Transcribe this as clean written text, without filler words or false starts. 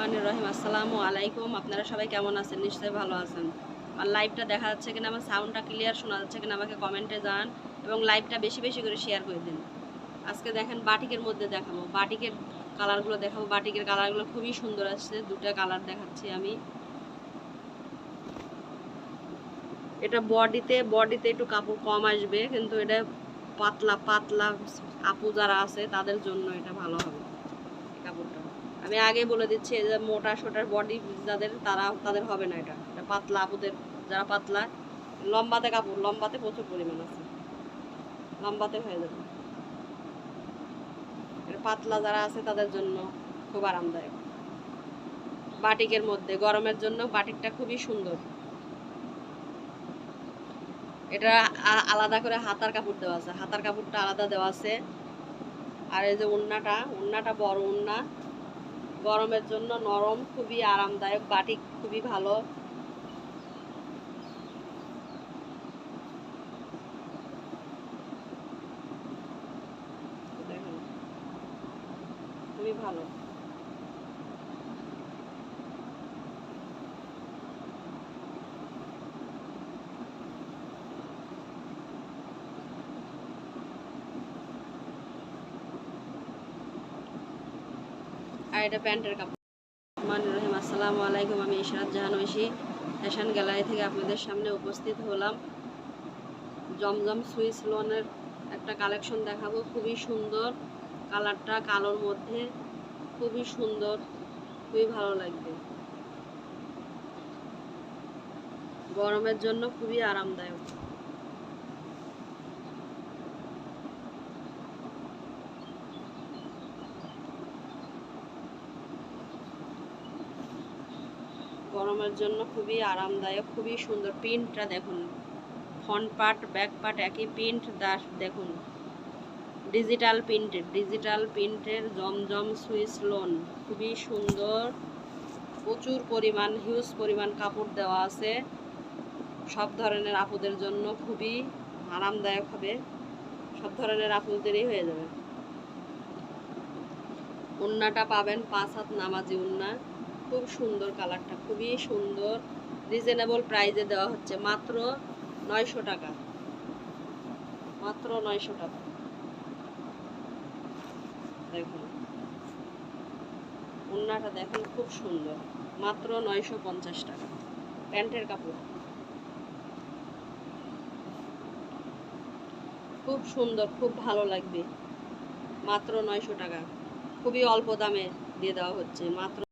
রহমানির রহিম। আসসালামু আলাইকুম। আপনারা সবাই কেমন আছেন? নিশ্চয়ই ভালো আছেন। আর লাইভটা দেখা যাচ্ছে কিনা, আমার সাউন্ডটা ক্লিয়ার শোনা যাচ্ছে কিনা আমাকে কমেন্টে জানান এবং লাইভটা বেশি বেশি করে শেয়ার করে দিন। আজকে দেখেন বাটিকের মধ্যে দেখাবো, বাটিকের কালারগুলো দেখাবো। বাটিকের কালারগুলো খুবই সুন্দর আসছে, দুটো কালার দেখাচ্ছি আমি। এটা বডিতে একটু কাপড় কম আসবে, কিন্তু এটা পাতলা পাতলা আপু যারা আছে তাদের জন্য এটা ভালো হবে কাপড়টা। আমি আগে বলে দিচ্ছি, এই যে মোটা সোটার বডি যাদের তাদের হবে না। এটা পাতলা আপুদের, যারা পাতলা, লম্বাতে কাপড়, লম্বাতে প্রচুর পরিমাণ আছে, লম্বাতে হয়ে যাবে। এটা পাতলা যারা আছে তাদের জন্য খুব আরামদায়ক। বাটিকের মধ্যে গরমের জন্য বাটিকটা খুবই সুন্দর। এটা আলাদা করে হাতার কাপড় দেওয়া আছে, হাতার কাপড়টা আলাদা দেওয়া আছে। আর এই যে ওড়নাটা বড় ওড়না, গরমের জন্য নরম, খুবই আরামদায়ক। বাটিক খুবই ভালো। দেখুন খুবই ভালো। আর এটা প্যান্টের কাপড়। রহিম, আসসালামু আলাইকুম। আমি ইশরাত জাহান ঐশী ফ্যাশন গ্যালারি থেকে আপনাদের সামনে উপস্থিত হলাম। জমজম সুইস লোনের একটা কালেকশন দেখাবো, খুবই সুন্দর। কালারটা কালোর মধ্যে খুবই সুন্দর, খুবই ভালো লাগবে। গরমের জন্য খুবই আরামদায়ক। গরমের জন্য খুবই আরামদায়ক, খুবই সুন্দর। প্রিন্টটা দেখুন, ফ্রন্ট পার্ট ব্যাক পার্ট একই প্রিন্ট। দেখুন ডিজিটাল প্রিন্টের জমজম সুইস লোন, খুবই সুন্দর। প্রচুর পরিমাণ, হিউজ পরিমাণ কাপড় দেওয়া আছে। সব ধরনের আপুদের জন্য খুবই আরামদায়ক হবে, সব ধরনের আপুদেরই হয়ে যাবে। ওড়নাটা পাবেন 5 হাত নামাজি ওড়না, খুব সুন্দর। কালারটা খুবই সুন্দর। রিজনেবল প্রাইসে দেওয়া হচ্ছে, মাত্র 900 টাকা, মাত্র 900 টাকা। দেখুন ওড়নাটা দেখুন, খুব সুন্দর, মাত্র 950 টাকা। প্যান্টের কাপড় খুব সুন্দর, খুব ভালো লাগবে। মাত্র 900 টাকা, খুবই অল্প দামে দিয়ে দেওয়া হচ্ছে, মাত্র